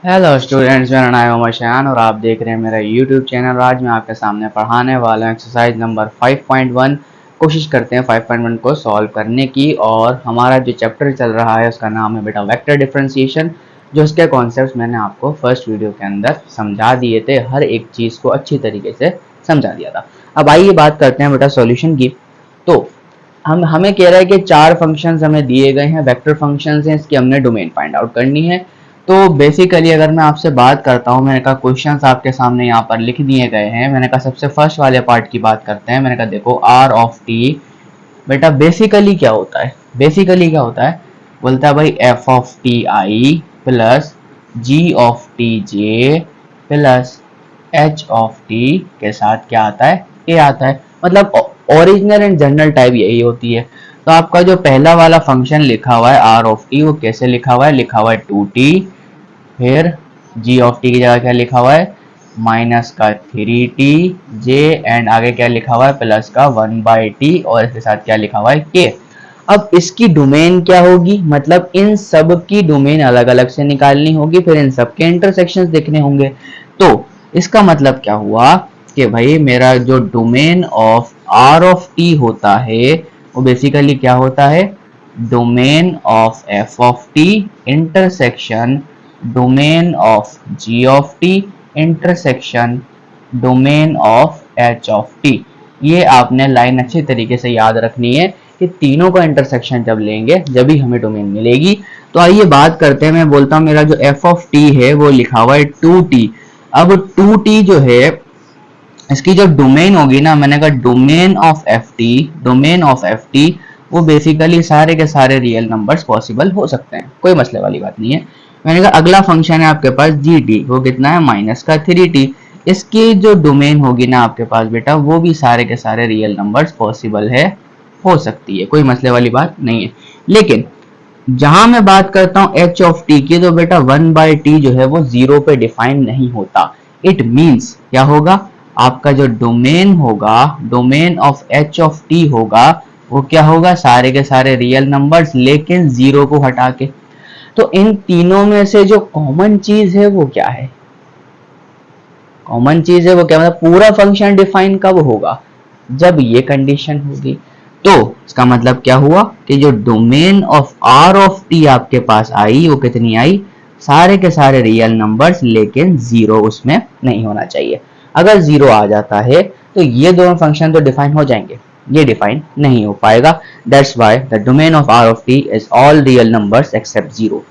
Hello students, मेरा नाम है उमर शान और आप देख रहे हैं मेरा यूट्यूब चैनल। आज मैं आपके सामने पढ़ाने वाला हूँ एक्सरसाइज नंबर 5.1। कोशिश करते हैं 5.1 को सॉल्व करने की। और हमारा जो चैप्टर चल रहा है उसका नाम है बेटा वेक्टर डिफरेंशिएशन। जो इसके कॉन्सेप्ट्स मैंने आपको फर्स्ट वीडियो के अंदर समझा दिए थे, हर एक चीज़ को अच्छी तरीके से समझा दिया था। अब आइए बात करते हैं बेटा सॉल्यूशन की। तो हमें कह रहा है कि चार फंक्शंस हमें दिए गए हैं, वेक्टर फंक्शंस हैं, इसकी हमने डोमेन फाइंड आउट करनी है। तो बेसिकली अगर मैं आपसे बात करता हूँ, मैंने कहा क्वेश्चंस आपके सामने यहाँ पर लिख दिए गए हैं। मैंने कहा सबसे फर्स्ट वाले पार्ट की बात करते हैं। मैंने कहा देखो आर ऑफ टी बेटा बेसिकली क्या होता है, बेसिकली क्या होता है, बोलता है भाई F of T I plus G of T J plus H of T के साथ क्या आता है, ए आता है। मतलब ओरिजिनल एंड जनरल टाइप यही होती है। तो आपका जो पहला वाला फंक्शन लिखा हुआ है आर ऑफ टी, वो कैसे लिखा हुआ है, लिखा हुआ है 2t, फिर जी ऑफ टी की जगह क्या लिखा हुआ है, माइनस का 3t जे, एंड आगे क्या लिखा हुआ है, प्लस का 1/t, और इसके साथ क्या लिखा हुआ है, k। अब इसकी डोमेन क्या होगी, मतलब इन सब की डोमेन अलग अलग से निकालनी होगी, फिर इन सब के इंटरसेक्शंस देखने होंगे। तो इसका मतलब क्या हुआ कि भाई मेरा जो domain of R of T होता है वो बेसिकली क्या होता है, domain of F of T intersection domain of G of T intersection domain of H of T. ये आपने लाइन अच्छी तरीके से याद रखनी है कि तीनों का इंटरसेक्शन जब लेंगे जब ही हमें डोमेन मिलेगी। तो आइए बात करते हैं। मैं बोलता हूँ मेरा जो एफ ऑफ टी है वो लिखा हुआ है 2t। अब 2t जो है इसकी जो डोमेन होगी ना, मैंने कहा domain of F T, domain of F T वो बेसिकली सारे के सारे रियल नंबर्स पॉसिबल हो सकते हैं, कोई मसले वाली बात नहीं है। मैंने कहा अगला फंक्शन है आपके पास जी टी, वो कितना है, माइनस का 3t। इसकी जो डोमेन होगी ना आपके पास बेटा, वो भी सारे के सारे रियल नंबर्स पॉसिबल है, हो सकती है, कोई मसले वाली बात नहीं है। लेकिन जहां मैं बात करता हूं एच ऑफ टी की, तो बेटा 1/t जो है वो जीरो पे डिफाइन नहीं होता। इट मींस क्या होगा, आपका जो डोमेन होगा, domain of H of T होगा, वो क्या होगा, सारे के सारे रियल नंबर्स लेकिन जीरो को हटा के। तो इन तीनों में से जो कॉमन चीज है वो क्या है, कॉमन चीज है वो क्या, मतलब पूरा फंक्शन डिफाइन कब होगा, जब ये कंडीशन होगी। तो इसका मतलब क्या हुआ कि जो domain of R of T आपके पास आई वो कितनी आई, सारे के सारे रियल नंबर्स लेकिन जीरो उसमें नहीं होना चाहिए। अगर जीरो आ जाता है तो ये दोनों फंक्शन तो डिफाइन हो जाएंगे, ये डिफाइन नहीं हो पाएगा। That's why the domain of R of T is all real numbers except zero.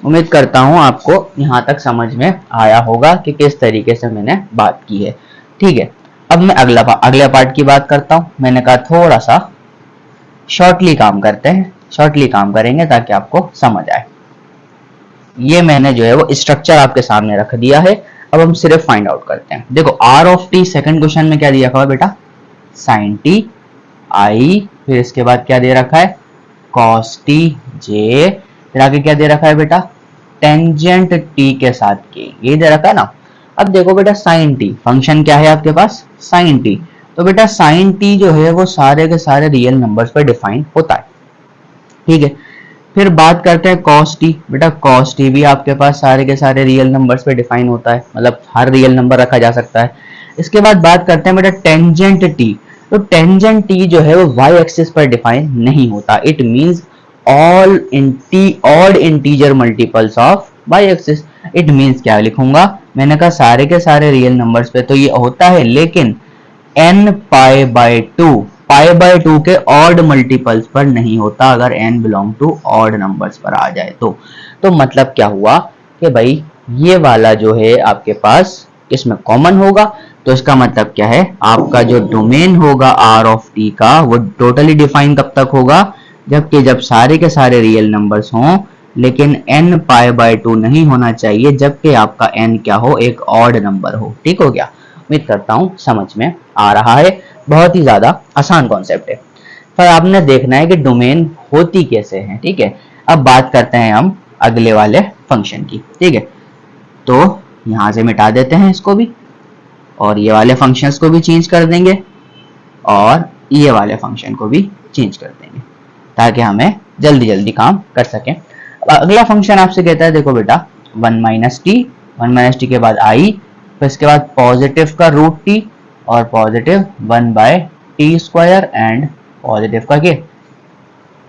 उम्मीद करता हूं आपको यहां तक समझ में आया होगा कि किस तरीके से मैंने बात की है। ठीक है, अब मैं अगले पार्ट की बात करता हूं। मैंने कहा थोड़ा सा शॉर्टली काम करते हैं, शॉर्टली काम करेंगे ताकि आपको समझ आए। ये मैंने जो है वो स्ट्रक्चर आपके सामने रख दिया है। अब हम सिर्फ फाइंड आउट करते हैं। देखो R of T second question में क्या दिया हुआ है बेटा, साइन टी आई, फिर इसके बाद क्या दे रखा है, कॉस टी जे, फिर आगे क्या दे रखा है बेटा, टेंजेंट टी के साथ के, ये दे रखा है ना। अब देखो बेटा साइन टी फंक्शन क्या है आपके पास, साइन टी। तो बेटा साइन टी जो है वो सारे के सारे रियल नंबर्स पर डिफाइन होता है। ठीक है, फिर बात करते हैं कॉस टी। बेटा कॉस टी भी आपके पास सारे के सारे रियल नंबर्स पे डिफाइन होता है, मतलब हर रियल नंबर रखा जा सकता है। इसके बाद बात करते हैं बेटा टेंजेंट टी। तो टेंजेंट टी जो है वो वाई एक्सिस पर डिफाइन नहीं होता। It means all odd integer multiples of Y axis. It means क्या लिखूंगा, मैंने कहा सारे के सारे रियल नंबर्स पे तो ये होता है, लेकिन n पाई बाय टू के ऑड मल्टीपल्स पर नहीं होता, अगर n belong to odd numbers पर आ जाए तो मतलब क्या हुआ कि भाई ये वाला जो है आपके पास इसमें कॉमन होगा। तो इसका मतलब क्या है, आपका जो डोमेन होगा आर ऑफ टी का वो टोटली डिफाइन कब तक होगा, जबकि जब सारे के सारे रियल नंबर्स हों, लेकिन n पाई/2 नहीं होना चाहिए, जबकि आपका n क्या हो, एक ऑड नंबर हो। ठीक हो गया, उम्मीद करता हूं समझ में आ रहा है। बहुत ही ज्यादा आसान कॉन्सेप्ट है, पर आपने देखना है कि डोमेन होती कैसे है। ठीक है, अब बात करते हैं हम अगले वाले फंक्शन की। ठीक है, तो यहां से मिटा देते हैं इसको भी, और ये वाले फंक्शंस को भी चेंज कर देंगे, और ये वाले फंक्शन को भी चेंज कर देंगे, ताकि हमें जल्दी जल्दी काम कर सकें। अगला फंक्शन आपसे कहता है देखो बेटा 1 माइनस टी, 1 माइनस टी के बाद आई, फिर इसके बाद पॉजिटिव का रूट टी और positive 1 by T square and positive का के,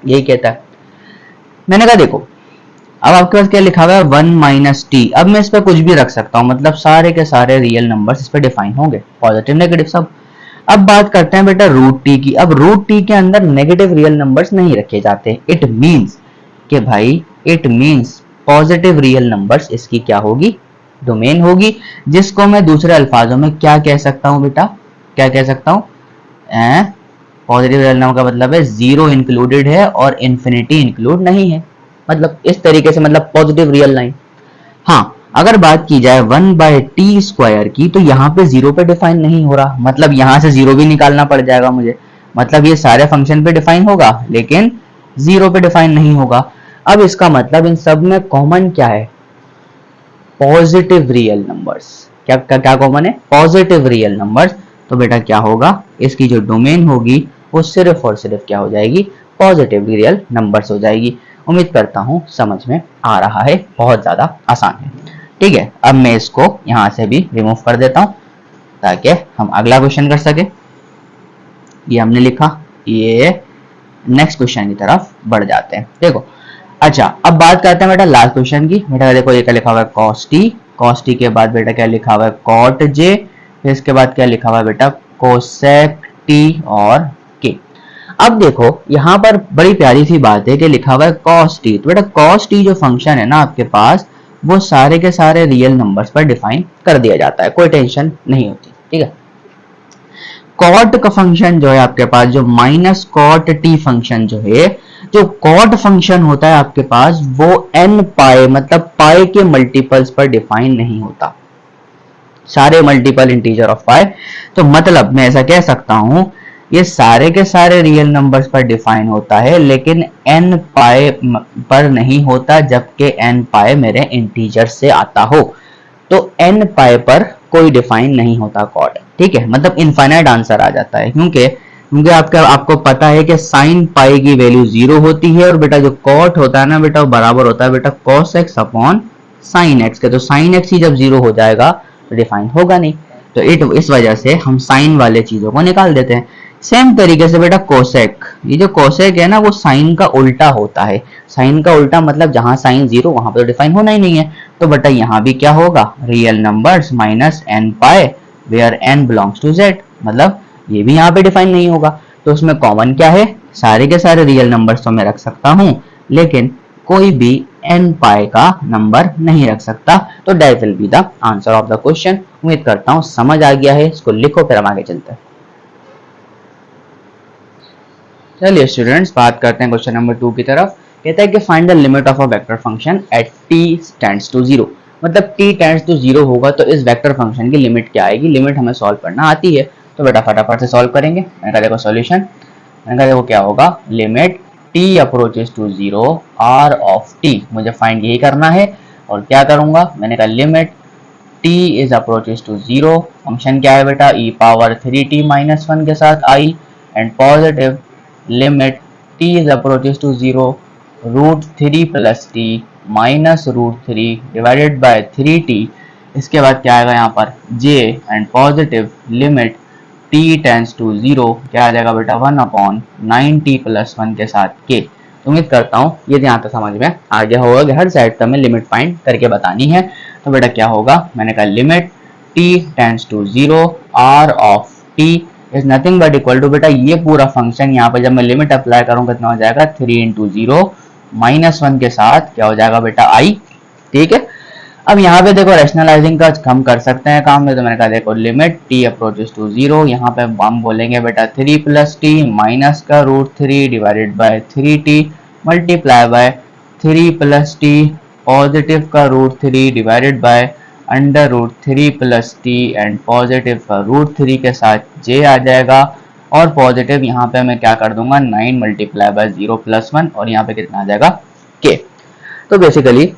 यही कहता है। मैंने कहा देखो अब आपके पास क्या लिखा हुआ है 1 माइनस टी, अब मैं इस पर कुछ भी रख सकता हूं, मतलब सारे के सारे रियल नंबर्स इस पर डिफाइन होंगे, पॉजिटिव नेगेटिव सब। अब बात करते हैं बेटा रूट टी की। अब रूट टी के अंदर नेगेटिव रियल नंबर्स नहीं रखे जाते। इट मींस कि भाई it means positive real numbers इसकी क्या होगी, डोमेन होगी, जिसको मैं दूसरे अल्फाजों में क्या कह सकता हूं बेटा, क्या कह सकता हूं, पॉजिटिव रियल नंबर का मतलब है जीरो इंक्लूडेड है और इंफिनिटी इंक्लूड नहीं है, मतलब इस तरीके से, मतलब पॉजिटिव रियल लाइन। हाँ, अगर बात की जाए 1 बाय टी स्क्वायर की, तो यहाँ पे जीरो पे डिफाइन नहीं हो रहा, मतलब यहां से जीरो भी निकालना पड़ जाएगा मुझे, मतलब ये सारे फंक्शन पे डिफाइन होगा लेकिन जीरो पे डिफाइन नहीं होगा। अब इसका मतलब इन सब में कॉमन क्या है, पॉजिटिव रियल नंबर्स। क्या क्या कॉमन है, पॉजिटिव रियल नंबर्स। तो बेटा क्या होगा, इसकी जो डोमेन होगी वो सिर्फ और सिर्फ क्या हो जाएगी, पॉजिटिव रियल नंबर्स हो जाएगी। उम्मीद करता हूं समझ में आ रहा है, बहुत ज्यादा आसान है। ठीक है, अब मैं इसको यहां से भी रिमूव कर देता हूं ताकि हम अगला क्वेश्चन कर सके। ये हमने लिखा, ये नेक्स्ट क्वेश्चन की तरफ बढ़ जाते हैं। देखो अच्छा, अब बात करते हैं बेटा लास्ट क्वेश्चन की। बेटा देखो ये क्या लिखा हुआ है कॉस टी, कॉस टी के बाद बेटा क्या लिखा हुआ है कॉट जे, फिर इसके बाद क्या लिखा हुआ है बेटा कोसेक टी और के। अब देखो यहाँ पर बड़ी प्यारी सी बात है कि लिखा हुआ है कॉस टी, तो बेटा कॉस टी जो फंक्शन है ना आपके पास, वो सारे के सारे रियल नंबर्स पर डिफाइन कर दिया जाता है, कोई टेंशन नहीं होती। ठीक है, कॉट का फंक्शन जो है आपके पास, जो माइनस कॉट टी फंक्शन जो है, जो कॉट फंक्शन होता है आपके पास, वो एन पाई मतलब पाई के मल्टीपल्स पर डिफाइन नहीं होता, सारे मल्टीपल इंटीजर ऑफ पाई। तो मतलब मैं ऐसा कह सकता हूं ये सारे के सारे रियल नंबर्स पर डिफाइन होता है लेकिन एन पाई पर नहीं होता, जबकि एन पाई मेरे इंटीजर से आता हो। तो एन पाई पर कोई डिफाइन नहीं होता कॉट। ठीक है, मतलब इनफाइनाइट आंसर आ जाता है, क्योंकि आपको पता है कि साइन पाई की वैल्यू 0 होती है और बेटा जो कॉट होता है ना बेटा, वो बराबर होता है बेटा cos x upon sine x के। तो साइन एक्स ही जब 0 हो जाएगा तो डिफाइन होगा नहीं, तो इस वजह से हम साइन वाले चीजों को निकाल देते हैं। सेम तरीके से बेटा कोसेक, ये जो कोसेक है ना वो साइन का उल्टा होता है। साइन का उल्टा मतलब जहां साइन 0 वहां पर तो डिफाइन होना ही नहीं है। तो बेटा यहाँ भी क्या होगा, real numbers minus N pi where N belongs to Z, मतलब ये भी यहाँ पे डिफाइन नहीं होगा। तो उसमें कॉमन क्या है, सारे के सारे रियल नंबर्स तो मैं रख सकता हूं लेकिन कोई भी एन पाई का नंबर नहीं रख सकता। तो that will be the answer of the question. उम्मीद करता हूं समझ आ गया है, इसको लिखो फिर हम आगे चलते हैं। चलिए स्टूडेंट्स, बात करते हैं क्वेश्चन नंबर 2 की तरफ। कहता है कि find the limit of a vector function at t tends to 0, मतलब t टेंड्स टू 0 होगा तो इस वेक्टर फंक्शन की लिमिट क्या आएगी। लिमिट हमें सॉल्व करना आती है तो बेटा फटाफट से सॉल्व करेंगे। मैंने कहा देखो सॉल्यूशन, मैंने कहा देखो क्या होगा, limit t approaches to 0 r of t, मुझे फाइंड यही करना है। और क्या करूंगा, मैंने कहा limit t is approaches to 0, function क्या है बेटा e पावर 3t माइनस 1 के साथ i, and positive limit t is approaches to 0 root 3 plus t minus root 3 divided by 3t। इसके बाद क्या आएगा यहाँ पर j, and positive limit t tends to 0 क्या आ जाएगा बेटा 1 अपॉन 9t प्लस 1 के साथ k। तो उम्मीद करता हूँ ये यहाँ तक समझ में आ गया होगा कि हर साइड पर हमें लिमिट फाइंड करके बतानी है। तो बेटा क्या होगा, मैंने कहा limit t tends to 0 r of t is nothing but equal to, बेटा ये पूरा फंक्शन यहाँ पर जब मैं लिमिट अप्लाई करूंगा कितना हो जाएगा 3 इंटू 0 माइनस 1 के साथ क्या हो जाएगा बेटा i। ठीक है, अब यहाँ पे देखो रैशनलाइजिंग का हम कर सकते हैं काम में। तो मैंने कहा देखो लिमिट t अप्रोचेस टू 0, यहाँ पे हम बोलेंगे बेटा 3 प्लस टी माइनस का root 3 divided by 3t multiply by 3 plus T positive का root 3 divided by under root 3 plus T, and positive का रूट 3 के साथ j आ जाएगा। और पॉजिटिव यहाँ पे मैं क्या कर दूंगा 9 मल्टीप्लाई बाय 0 प्लस 1, और यहाँ पे कितना आ जाएगा k। तो बेसिकली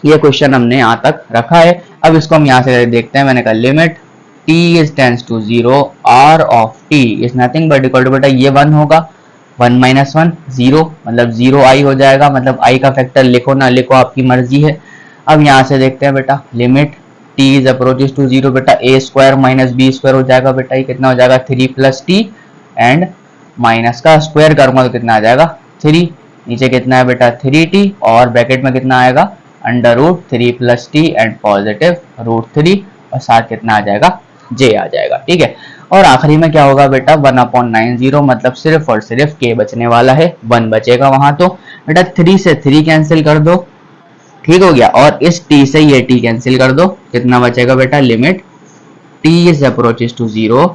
ये क्वेश्चन हमने यहाँ तक रखा है। अब इसको हम यहाँ से देखते हैं। मैंने कहा limit t is tends to 0 r of t is nothing but equal to, बेटा ये 1 होगा 1 माइनस 1 0, मतलब 0 आई हो जाएगा, मतलब आई का फैक्टर लिखो ना लिखो आपकी मर्जी है। अब यहाँ से देखते हैं बेटा, limit t is approaches to 0, बेटा a square minus B square हो जाएगा बेटा, ये कितना हो जाएगा 3 प्लस टी, एंड माइनस का स्क्वायर करूंगा तो कितना आ जाएगा 3, नीचे कितना है बेटा 3t, और ब्रैकेट में कितना आएगा under root 3 plus T and positive root 3, और साथ कितना आ जाएगा j आ जाएगा, ठीक है। और आखिरी में क्या होगा बेटा 1/90, मतलब सिर्फ और सिर्फ k बचने वाला है, 1 बचेगा वहां, तो बेटा 3 से 3 कैंसिल कर दो, ठीक हो गया, और इस t से ये t कैंसिल कर दो, कितना बचेगा बेटा, limit t is approaches to 0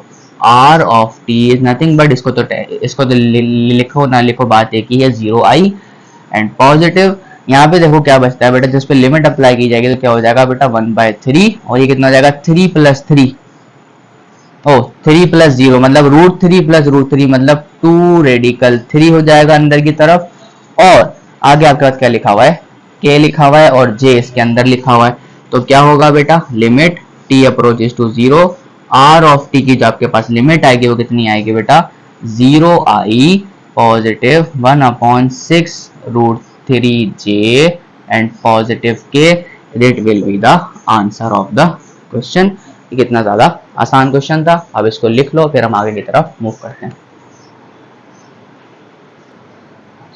r of t is nothing but, इसको तो लिखो ना लिखो बात एक ही है, 0 i एंड पॉजिटिव। यहाँ पे देखो क्या बचता है बेटा, जिस पे लिमिट अप्लाई की जाएगी तो क्या हो जाएगा बेटा 1/3, और ये कितना हो जाएगा 3 प्लस 3, ओ 3 प्लस 0 मतलब रूट 3 प्लस रूट 3, मतलब 2 रेडिकल 3 हो जाएगा अंदर की तरफ, और आगे आपके पास क्या लिखा हुआ है k लिखा हुआ है और j इसके अंदर लिखा हुआ है, तो क्या होगा बेटा limit t approaches to 0 r of t की जो आपके पास लिमिट आएगी वो कितनी आएगी बेटा 0 i positive 1/6 root 3j and positive k, that will be the answer of the question. ये कितना ज्यादा आसान क्वेश्चन था, अब इसको लिख लो फिर हम आगे की तरफ मूव करते हैं।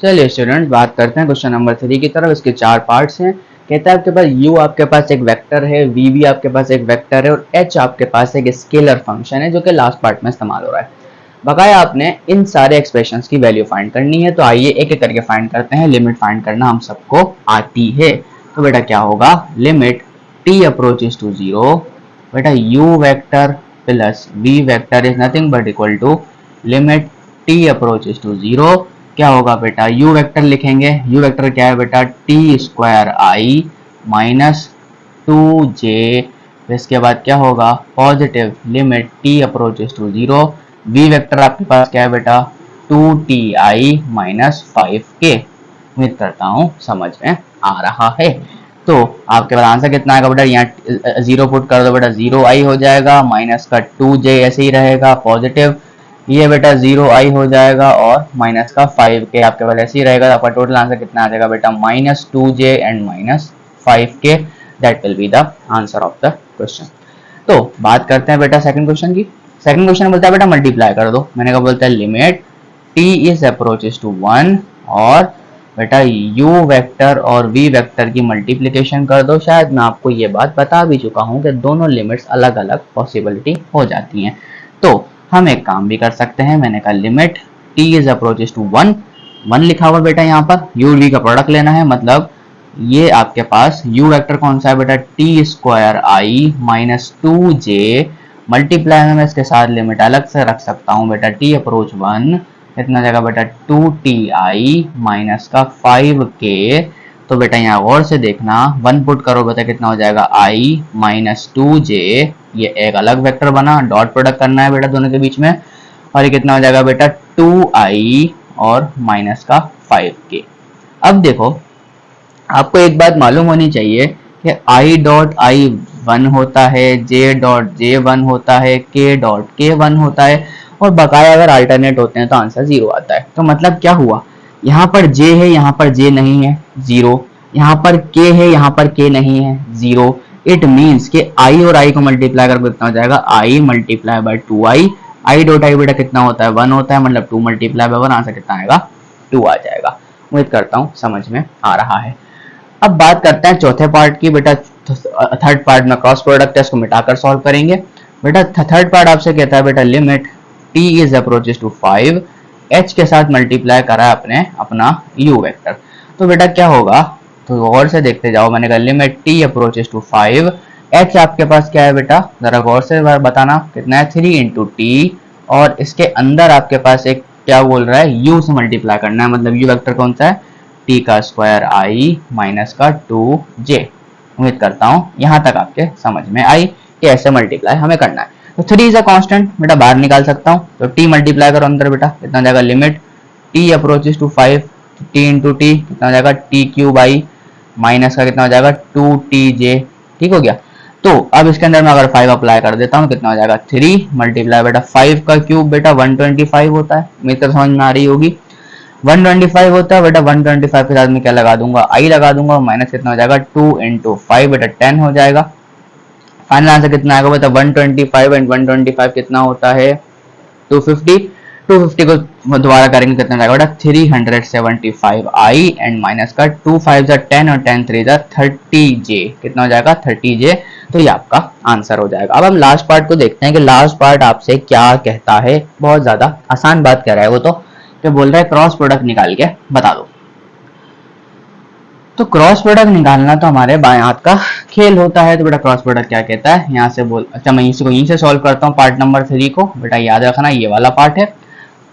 चलिए स्टूडेंट्स बात करते हैं क्वेश्चन नंबर 3 की तरफ। इसके 4 पार्ट्स हैं। कहता है आपके पास u आपके पास एक वेक्टर है, v भी आपके पास एक वेक्टर है, और h आपके पास एक स्केलर फंक्शन है जो कि लास्ट पार्ट में इस्तेमाल हो रहा है। बकाया आपने इन सारे एक्सप्रेशंस की वैल्यू फाइंड करनी है, तो आइए एक एक करके फाइंड करते हैं। लिमिट फाइंड करना हम सबको आती है, तो बेटा क्या होगा लिमिट t अप्रोचेस टू 0, बेटा u vector plus v vector is nothing but equal to limit t approaches to 0, क्या होगा बेटा u वेक्टर लिखेंगे, u वेक्टर क्या है बेटा t square i minus 2j, इसके बाद क्या होगा positive limit t approaches to 0, v vector आपके पास क्या है बेटा 2ti माइनस 5k। उम्मीद करता हूँ समझ में आ रहा है। तो आपके पास आंसर कितना आएगा बेटा, यहाँ 0 पुट कर दो बेटा 0i हो जाएगा, माइनस का 2j ऐसे ही रहेगा पॉजिटिव, ये बेटा 0i हो जाएगा, और माइनस का 5k आपके पास ऐसे ही रहेगा। आपका टोटल आंसर कितना आ जाएगा बेटा minus 2j and minus 5k, that will be the answer of the question. तो बात करते हैं बेटा सेकंड क्वेश्चन की। सेकंड क्वेश्चन बोलता है बेटा मल्टीप्लाई कर दो, मैंने कहा बोलता है limit t is approaches to 1, और बेटा u वेक्टर और v वेक्टर की मल्टीप्लिकेशन कर दो। शायद मैं आपको ये बात बता भी चुका हूँ कि दोनों लिमिट्स अलग अलग पॉसिबिलिटी हो जाती हैं, तो हम एक काम भी कर सकते हैं। मैंने कहा limit t is approaches to 1, 1 लिखा हुआ बेटा, यहाँ पर u v का प्रोडक्ट लेना है, मतलब ये आपके पास u वेक्टर कौन सा है बेटा t square i minus 2j, multiply में मैं इसके साथ लिमिट अलग से रख सकता हूँ बेटा t अप्रोच 1, कितना जाएगा बेटा 2ti माइनस का 5k। तो बेटा यहाँ और से देखना 1 पुट करो बेटा कितना हो जाएगा i माइनस 2j, ये एक अलग वेक्टर बना, डॉट प्रोडक्ट करना है बेटा दोनों के बीच में, और ये कितना हो जाएगा बेटा 2i और माइनस का 5k। अब देखो आपको एक बात मालूम होनी चाहिए कि i डॉट i 1 होता है, j डॉट j 1 होता है, k डॉट k 1 होता है, और बकाया अगर अल्टरनेट होते हैं तो आंसर 0 आता है। तो मतलब क्या हुआ, यहाँ पर j है यहाँ पर j नहीं है 0, यहाँ पर k है यहाँ पर k नहीं है 0, इट मीन्स कि i और i को मल्टीप्लाई करके कितना हो जाएगा i multiply by 2i, i dot i बेटा कितना होता है 1 होता है, मतलब 2 मल्टीप्लाई बाय 1, आंसर कितना आएगा 2 आ जाएगा। उम्मीद करता हूँ समझ में आ रहा है। अब बात करते हैं चौथे पार्ट की। बेटा थर्ड पार्ट में क्रॉस प्रोडक्ट है, इसको मिटाकर सॉल्व करेंगे। बेटा थर्ड पार्ट आपसे कहता है बेटा limit t is approaches to 5, h के साथ मल्टीप्लाई करा आपने अपना u वेक्टर, तो बेटा क्या होगा, तो गौर से देखते जाओ। मैंने कहा limit t approaches to 5, h आपके पास क्या है बेटा जरा गौर से बताना कितना है 3 इंटू टी, और इसके अंदर आपके पास एक क्या बोल रहा है u से मल्टीप्लाई करना है, मतलब u वेक्टर कौन सा है t का स्क्वायर i माइनस का 2j। उम्मीद करता हूँ यहाँ तक आपके समझ में आई कि ऐसे मल्टीप्लाई हमें करना है। तो 3 इज अ कांस्टेंट बेटा बाहर निकाल सकता हूँ, तो t मल्टीप्लाई करो अंदर बेटा कितना जाएगा limit t approaches to 5, t into T कितना हो जाएगा t क्यूब i माइनस का कितना हो जाएगा 2tj, ठीक हो गया। तो अब इसके अंदर मैं अगर 5 अप्लाई कर देता हूँ कितना हो जाएगा 3 मल्टीप्लाई बेटा 5 का क्यूब बेटा 125 होता है। उम्मीद कर समझ में आ रही होगी। 125 होता है बेटा, 125 के साथ में क्या लगा दूंगा, आई लगा दूंगा, माइनस कितना हो जाएगा 2 इंटू 5 बेटा 10 हो जाएगा। फाइनल आंसर कितना आएगा बेटा 125 एंड 125 कितना होता है 250। 250 को दोबारा करेंगे कितना जाएगा बेटा 375 आई एंड माइनस का 2 5 10 और 10 3 30 जे, कितना हो जाएगा 30 जे। तो ये आपका आंसर हो जाएगा। अब हम लास्ट पार्ट को देखते हैं कि लास्ट पार्ट आपसे क्या कहता है। बहुत ज्यादा आसान बात कह रहा है वो, तो क्या बोल रहा है क्रॉस प्रोडक्ट निकाल के बता दो। तो क्रॉस प्रोडक्ट निकालना तो हमारे बाएं हाथ का खेल होता है। तो बेटा क्रॉस प्रोडक्ट क्या कहता है, यहाँ से बोल, अच्छा मैं इसी को यहीं से सॉल्व करता हूँ पार्ट नंबर 3 को। बेटा याद रखना ये वाला पार्ट है।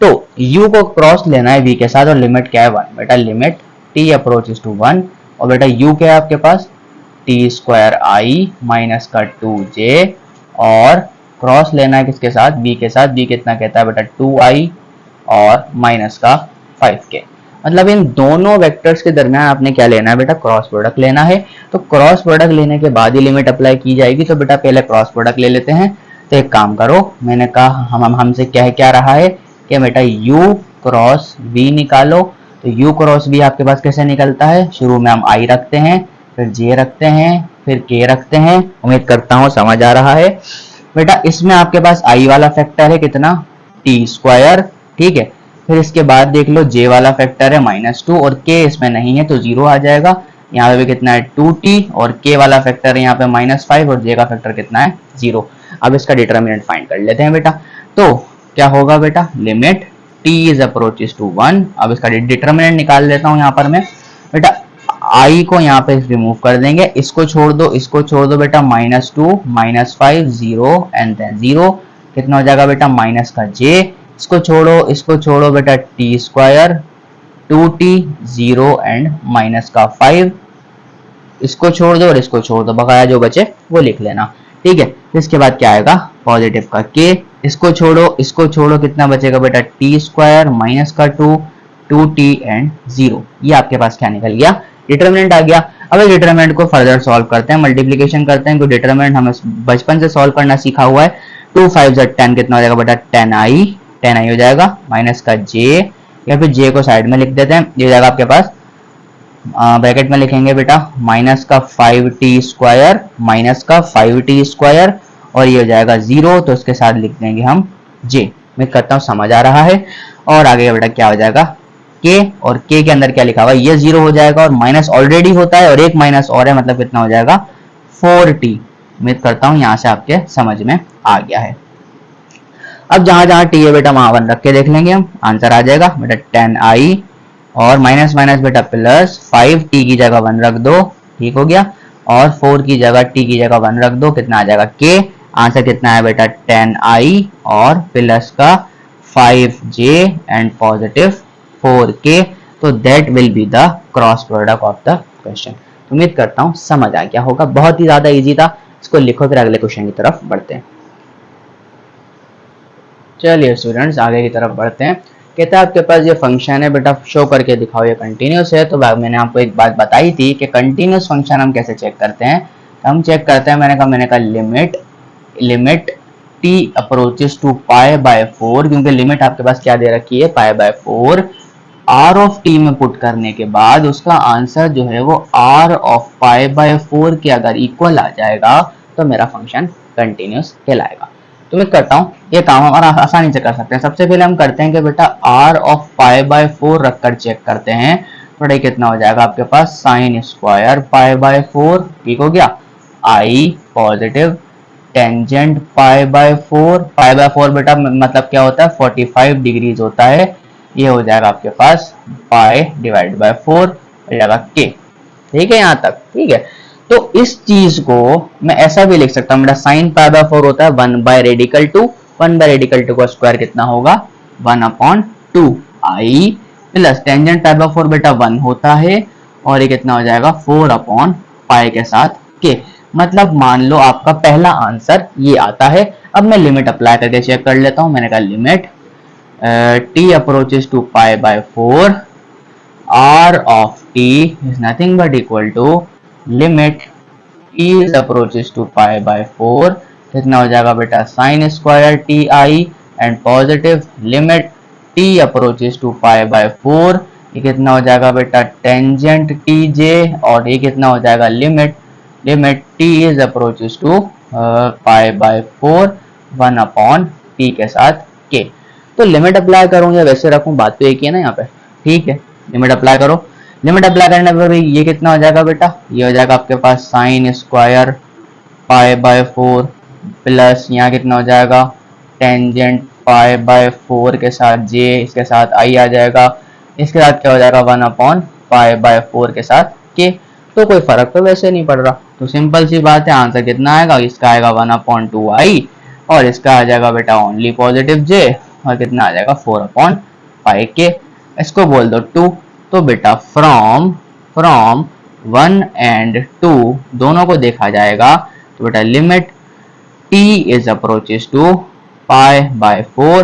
तो u को क्रॉस लेना है v के साथ और लिमिट क्या है 1। बेटा लिमिट t अप्रोचेस टू 1 और बेटा u क्या है आपके पास t स्क्वायर i माइनस का 2j और क्रॉस लेना है किसके साथ v के साथ। v कितना कहता है बेटा 2i और माइनस का 5k। मतलब इन दोनों वेक्टर्स के दरमियान आपने क्या लेना है बेटा क्रॉस प्रोडक्ट लेना है। तो क्रॉस प्रोडक्ट लेने के बाद ही लिमिट अप्लाई की जाएगी। तो बेटा पहले क्रॉस प्रोडक्ट ले लेते हैं। तो एक काम करो, मैंने कहा हमसे क्या रहा है कि बेटा u क्रॉस v निकालो। तो u क्रॉस v आपके पास कैसे निकलता है, शुरू में हम i रखते हैं, फिर j रखते हैं, फिर k रखते हैं। उम्मीद करता हूँ समझ आ रहा है। बेटा इसमें आपके पास i वाला फैक्टर है कितना t स्क्वायर, ठीक है। फिर इसके बाद देख लो j वाला फैक्टर है -2 और k इसमें नहीं है तो 0 आ जाएगा। यहाँ पे भी कितना है 2t और k वाला फैक्टर है यहाँ पे -5 और j का फैक्टर कितना है 0। अब इसका डिटरमिनेंट फाइंड कर लेते हैं बेटा। तो क्या होगा बेटा limit t is approaches to 1। अब इसका डिटरमिनेंट निकाल लेता हूँ यहाँ पर मैं। बेटा i को यहाँ पे रिमूव कर देंगे, इसको छोड़ दो, इसको छोड़ दो बेटा -2 -5 0 एंड देन 0 कितना हो जाएगा बेटा माइनस का j। इसको छोड़ो बेटा t square 2t 0 and minus का 5। इसको छोड़ दो और इसको छोड़ दो, बकाया जो बचे वो लिख लेना, ठीक है। इसके बाद क्या आएगा पॉजिटिव का k। इसको छोड़ो कितना बचेगा बेटा t स्क्वायर माइनस का 2 2t एंड 0। ये आपके पास क्या निकल गया डिटरमिनेंट आ गया। अब इस डिटरमिनेंट को फर्दर सॉल्व करते हैं, मल्टीप्लिकेशन करते हैं, क्योंकि डिटरमिनेंट हमें बचपन से सॉल्व करना सीखा हुआ है। 2 5 10 कितना हो जाएगा बेटा 10i हो जाएगा माइनस का j, या फिर j को साइड में लिख देते हैं। ये हो जाएगा आपके पास ब्रैकेट में लिखेंगे बेटा माइनस का 5t स्क्वायर माइनस का 5t स्क्वायर और ये हो जाएगा 0, तो इसके साथ लिख देंगे हम j। मैं करता हूँ समझ आ रहा है। और आगे बेटा क्या हो जाएगा k, और k के अंदर क्या लिखा हुआ है ये 0 हो जाएगा और माइनस ऑलरेडी होता है और एक माइनस और है, मतलब कितना हो जाएगा 4t। उम्मीद करता हूँ यहाँ से आपके समझ में आ गया है। अब जहां जहां t है बेटा वहां 1 रख के देख लेंगे हम, आंसर आ जाएगा बेटा 10i और माइनस माइनस बेटा प्लस 5t की जगह 1 रख दो, ठीक हो गया, और 4 की जगह t की जगह 1 रख दो, कितना आ जाएगा k। आंसर कितना है बेटा 10i और प्लस का 5j एंड पॉजिटिव 4k। तो that will be the cross product of the question. उम्मीद करता हूँ समझ आ गया होगा, बहुत ही ज्यादा इजी था। इसको लिखो फिर अगले क्वेश्चन की तरफ बढ़ते हैं। चलिए स्टूडेंट्स आगे की तरफ बढ़ते हैं। कहता है आपके पास ये फंक्शन है बेटा, शो करके दिखाओ ये कंटिन्यूस है। तो मैंने आपको एक बात बताई थी कि कंटिन्यूस फंक्शन हम कैसे चेक करते हैं। हम चेक करते हैं, मैंने कहा limit t approaches to pi by 4, क्योंकि लिमिट आपके पास क्या दे रखी है pi by 4। r of t में पुट करने के बाद उसका आंसर जो है वो r ऑफ पाई बाय 4 के अगर इक्वल आ जाएगा तो मेरा फंक्शन कंटिन्यूस कहलाएगा। तो मैं करता हूँ ये काम हम आसानी से कर सकते हैं। सबसे पहले हम करते हैं कि बेटा r ऑफ पाई बाय 4 रखकर चेक करते हैं। थोड़ा कितना हो जाएगा आपके पास साइन स्क्वायर पाई बाय 4, ठीक हो गया, i positive tangent pi by 4 बेटा मतलब क्या होता है 45 डिग्रीज होता है। ये हो जाएगा आपके पास पाई डिवाइड बाय 4 हो जाएगा k, ठीक है यहाँ तक, ठीक है। तो इस चीज को मैं ऐसा भी लिख सकता हूँ, मेरा साइन पाई बाय 4 होता है 1 बाय रेडिकल 2, 1 बाय रेडिकल 2 का स्क्वायर कितना होगा 1/2 i plus tangent pi by 4 बेटा 1 होता है और ये कितना हो जाएगा 4/पाई के साथ k। मतलब मान लो आपका पहला आंसर ये आता है। अब मैं लिमिट अप्लाई करके चेक कर लेता हूँ। मैंने कहा limit t approaches to pi by 4 r of t is nothing but equal to limit t approaches to pi by 4 कितना हो जाएगा बेटा sine square ti and positive limit T approaches to pi by 4, ये कितना हो जाएगा बेटा tangent T जे, और ये कितना हो जाएगा limit T is approaches to pi by 4 1 upon T के साथ के। तो लिमिट अप्लाई करूँ या वैसे रखूँ, बात तो एक ही है ना यहाँ पे, ठीक है। लिमिट अप्लाई करो, लिमिट अप्लाई करने पर ये कितना हो जाएगा बेटा, ये हो जाएगा आपके पास sine square pi by 4 plus यहाँ कितना हो जाएगा टेंजेंट पाई बाय 4 के साथ जे, इसके साथ आई आ जाएगा, इसके साथ क्या हो जाएगा 1 अपॉन पाई बाय 4 के साथ के। तो कोई फर्क तो वैसे नहीं पड़ रहा, तो सिंपल सी बात है, आंसर कितना आएगा, इसका आएगा 1 अपॉन 2 आई, और इसका आ जाएगा बेटा ओनली पॉजिटिव जे, और कितना आ जाएगा 4 अपॉन पाई के। इसको बोल दो 2। तो बेटा फ्रॉम 1 एंड 2 दोनों को देखा जाएगा, तो बेटा limit t is approaches to pi by 4,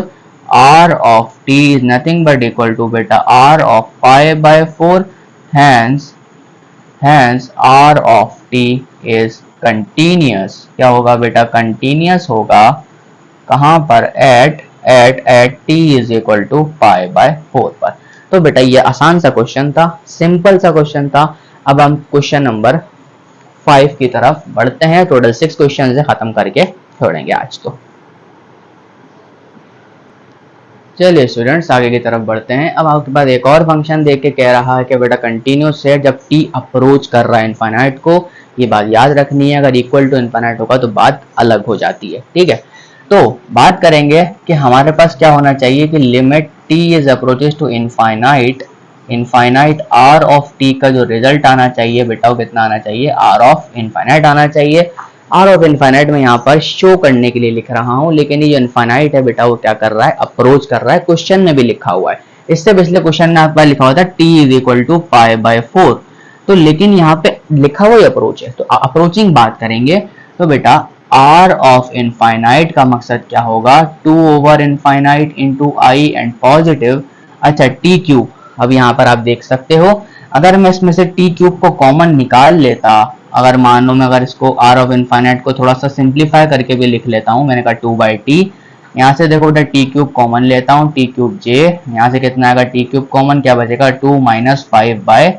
r of t is nothing but equal to beta r of pi by 4, hence r of t is continuous। क्या होगा बेटा continuous होगा कहाँ पर, at t is equal to pi by 4 पर। तो बेटा ये आसान सा क्वेश्चन था, सिंपल सा क्वेश्चन था। अब हम क्वेश्चन नंबर 5 की तरफ बढ़ते हैं, टोटल 6 क्वेश्चन से खत्म करके छोड़ेंगे आज। तो चलिए स्टूडेंट्स आगे की तरफ बढ़ते हैं। अब आपके पास एक और फंक्शन देख के कह रहा है कि बेटा कंटिन्यूस है जब t अप्रोच कर रहा है इनफाइनाइट को, ये बात याद रखनी है। अगर इक्वल टू इनफाइनाइट होगा तो बात अलग हो जाती है, ठीक है। तो बात करेंगे कि हमारे पास क्या होना चाहिए कि limit t is approaches to infinite r of t का जो रिजल्ट आना चाहिए बेटा वो कितना आना चाहिए, r ऑफ इनफाइनाइट आना चाहिए। r ऑफ इनफाइनाइट में यहाँ पर शो करने के लिए लिख रहा हूँ, लेकिन ये जो इनफाइनाइट है बेटा वो क्या कर रहा है, अप्रोच कर रहा है। क्वेश्चन में भी लिखा हुआ है, इससे पिछले क्वेश्चन में आपका लिखा हुआ था t is equal to pi by 4, तो लेकिन यहाँ पे लिखा हुआ अप्रोच है। तो अप्रोचिंग बात करेंगे तो बेटा r ऑफ इनफाइनाइट का मकसद क्या होगा, 2 over infinite into I and positive, अच्छा टी क्यूब। अब यहाँ पर आप देख सकते हो, अगर मैं इसमें से टी क्यूब को कॉमन निकाल लेता, अगर मान लो मैं अगर इसको r ऑफ इनफाइनाइट को थोड़ा सा सिंप्लीफाई करके भी लिख लेता हूँ, मैंने कहा 2 बाई टी, यहाँ से देखो बेटा टी क्यूब कॉमन लेता हूँ, टी क्यूब जे, यहाँ से कितना आएगा टी क्यूब कॉमन, क्या बचेगा 2 माइनस 5 बाय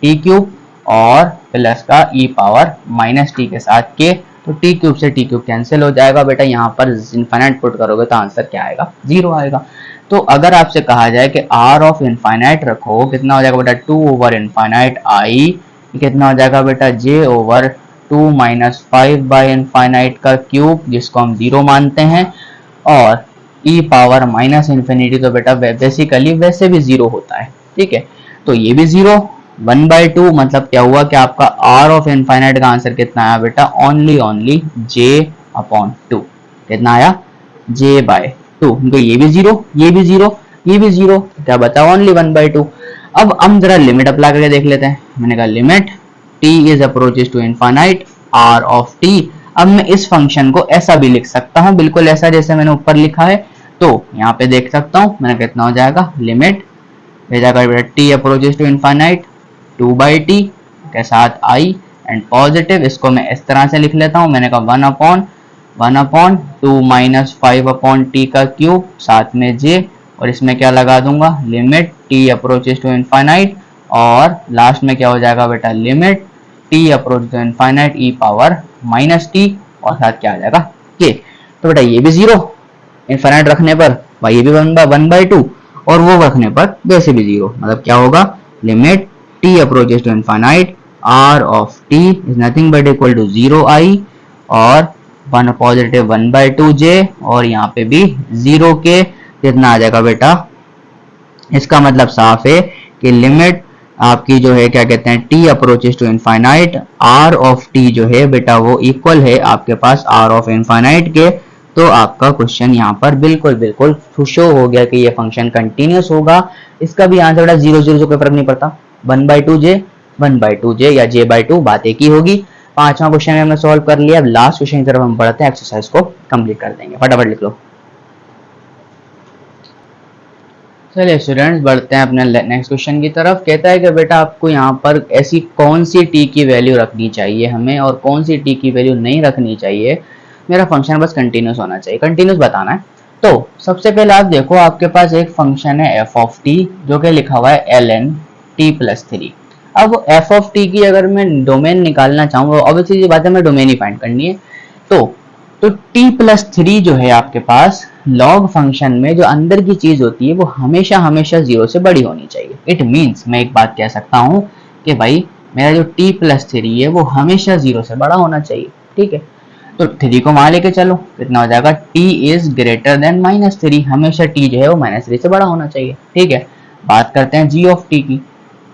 टी क्यूब, और प्लस का ई पावर माइनस टी के साथ के। तो टी क्यूब से टी क्यूब कैंसिल हो जाएगा बेटा, यहाँ पर इनफाइनाइट पुट करोगे तो आंसर क्या आएगा, 0 आएगा। तो अगर आपसे कहा जाए कि r ऑफ इनफाइनाइट रखो, कितना हो जाएगा बेटा 2 ओवर इनफाइनाइट आई, कितना हो जाएगा बेटा j over 2 minus 5 by infinite का क्यूब, जिसको हम 0 मानते हैं, और e पावर माइनस इन्फिनिटी, तो बेटा बेसिकली वैसे भी 0 होता है, ठीक है। तो ये भी 0, 1/2 मतलब क्या हुआ कि आपका r ऑफ इनफाइनाइट का आंसर कितना आया बेटा, ओनली j अपॉन 2, कितना आया j बाय 2। तो ये भी 0, ये भी 0, ये भी 0, क्या बता ओनली 1/2। अब हम जरा लिमिट अप्लाई करके देख लेते हैं। मैंने कहा limit t is approaches to infinite r of t। अब मैं इस फंक्शन को ऐसा भी लिख सकता हूँ, बिल्कुल ऐसा जैसे मैंने ऊपर लिखा है। तो यहाँ पे देख सकता हूँ मैंने कितना हो जाएगा, limit t approaches to infinite 2 by T के साथ i एंड पॉजिटिव, इसको मैं इस तरह से लिख लेता हूँ। मैंने कहा 1 अपॉन 2 माइनस 5 अपॉन टी का क्यूब, साथ में j, और इसमें क्या लगा दूंगा, limit t approaches to infinite, और लास्ट में क्या हो जाएगा बेटा, limit t approach to infinite e power minus T, और साथ क्या आ जाएगा k। तो बेटा ये भी 0 इनफाइनाइट रखने पर, भाई ये भी 1/2, और वो रखने पर वैसे भी 0, मतलब क्या होगा, limit t approaches to infinite r of t is nothing but equal to 0 i, और 1 पॉजिटिव 1/2 j, और यहाँ पे भी 0 के, कितना आ जाएगा बेटा, इसका मतलब साफ है कि लिमिट आपकी जो है क्या कहते हैं, t approaches to infinite r of t जो है बेटा वो इक्वल है आपके पास r ऑफ इनफाइनाइट के। तो आपका क्वेश्चन यहाँ पर बिल्कुल शो हो गया कि ये फंक्शन कंटिन्यूस होगा। इसका भी आंसर बेटा 0 0 से कोई फर्क नहीं पड़ता, 1/2 j या j/2 बात एक ही होगी। 5वां क्वेश्चन हमने सॉल्व कर लिया। अब लास्ट क्वेश्चन की तरफ हम बढ़ते हैं, एक्सरसाइज को कंप्लीट कर देंगे, फटाफट लिख लो। चलिए स्टूडेंट्स बढ़ते हैं अपने नेक्स्ट क्वेश्चन की तरफ। कहता है कि बेटा आपको यहाँ पर ऐसी कौन सी t की वैल्यू रखनी चाहिए हमें, और कौन सी t की वैल्यू नहीं रखनी चाहिए। मेरा फंक्शन बस कंटिन्यूस होना चाहिए, कंटिन्यूस बताना है। तो सबसे पहले आप देखो, आपके पास एक फंक्शन है एफ ऑफ टी जो कि लिखा हुआ है ln t प्लस 3। अब एफ ऑफ टी की अगर मैं डोमेन निकालना चाहूँ, ऑब्वियसली बात है मैं डोमेन ही फाइंड करनी है। तो t प्लस 3 जो है आपके पास लॉग फंक्शन में जो अंदर की चीज होती है वो हमेशा हमेशा 0 से बड़ी होनी चाहिए। इट मीन्स मैं एक बात कह सकता हूँ कि भाई मेरा जो t प्लस 3 है वो हमेशा 0 से बड़ा होना चाहिए। ठीक है, तो 3 को वहां लेके चलो, कितना हो जाएगा, t इज ग्रेटर देन -3, हमेशा t जो है वो -3 से बड़ा होना चाहिए। ठीक है, बात करते हैं g ऑफ t की।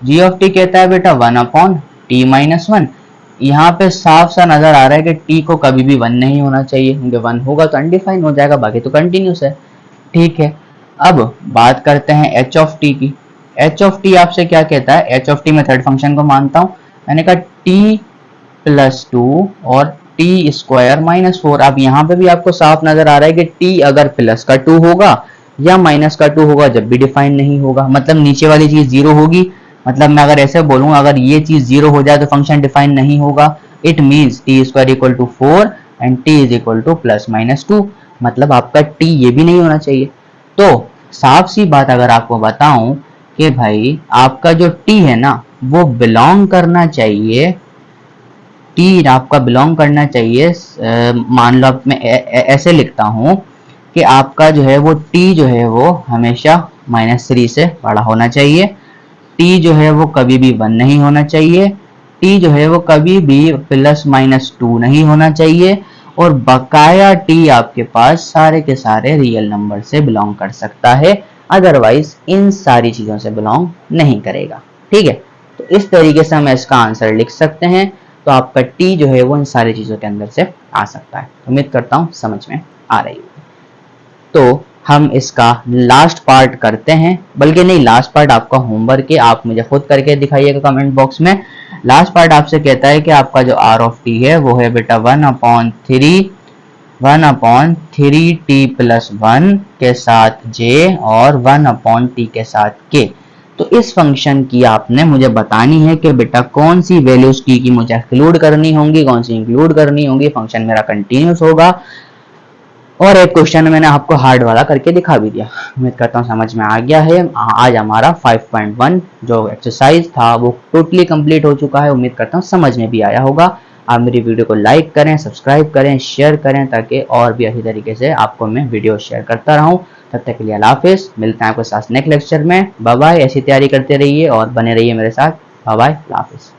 g ऑफ t कहता है बेटा 1/t-1। यहाँ पे साफ सा नजर आ रहा है कि t को कभी भी 1 नहीं होना चाहिए, क्योंकि 1 होगा तो अनडिफाइन हो जाएगा, बाकी तो कंटिन्यूस है। ठीक है, अब बात करते हैं h ऑफ t की। h ऑफ t आपसे क्या कहता है, h ऑफ t मैं थर्ड फंक्शन को मानता हूँ, मैंने कहा t प्लस 2 और t स्क्वायर -4। अब यहाँ पे भी आपको साफ नजर आ रहा है कि t अगर प्लस का 2 होगा या माइनस का 2 होगा जब भी डिफाइन नहीं होगा, मतलब नीचे वाली चीज 0 होगी। मतलब मैं अगर ऐसे बोलूँ, अगर ये चीज 0 हो जाए तो फंक्शन डिफाइन नहीं होगा। It means T square equal to 4 and T is equal to +-2, मतलब आपका टी ये भी नहीं होना चाहिए। तो साफ सी बात अगर आपको बताऊं कि भाई आपका जो टी है ना वो बिलोंग करना चाहिए, टी आपका बिलोंग करना चाहिए, मान लो मैं ऐसे लिखता हूं कि आपका जो है वो टी जो है वो हमेशा -3 से बड़ा होना चाहिए, टी जो है वो कभी भी 1 नहीं होना चाहिए, टी जो है वो कभी भी +-2 नहीं होना चाहिए, और बकाया टी आपके पास सारे के सारे रियल नंबर से बिलोंग कर सकता है, अदरवाइज इन सारी चीजों से बिलोंग नहीं करेगा। ठीक है, तो इस तरीके से हम इसका आंसर लिख सकते हैं। तो आपका टी जो है वो इन सारी चीजों के अंदर से आ सकता है। उम्मीद करता हूँ समझ में आ रही है। तो हम इसका लास्ट पार्ट करते हैं, बल्कि नहीं, लास्ट पार्ट आपका होमवर्क है, आप मुझे खुद करके दिखाइएगा कमेंट बॉक्स में। लास्ट पार्ट आपसे कहता है कि आपका जो आर ऑफ टी है वो है बेटा 1/3t+1 के साथ j और 1/t के साथ k। तो इस फंक्शन की आपने मुझे बतानी है कि बेटा कौन सी वैल्यूज t की मुझे एक्सक्लूड करनी होंगी, कौन सी इंक्लूड करनी होंगी। फंक्शन मेरा कंटिन्यूस होगा, और एक क्वेश्चन मैंने आपको हार्ड वाला करके दिखा भी दिया। उम्मीद करता हूँ समझ में आ गया है। आज हमारा 5.1 जो एक्सरसाइज था वो टोटली कंप्लीट हो चुका है। उम्मीद करता हूँ समझ में भी आया होगा। आप मेरी वीडियो को लाइक करें, सब्सक्राइब करें, शेयर करें, ताकि और भी अच्छी तरीके से आपको मैं वीडियो शेयर करता रहूँ। तब तक के लिए अल्लाह हाफिज़, मिलते हैं आपके साथ नेक्स्ट लेक्चर में। Bye bye. ऐसी तैयारी करते रहिए और बने रहिए मेरे साथ। बाय बाय, अल्लाह हाफिज़।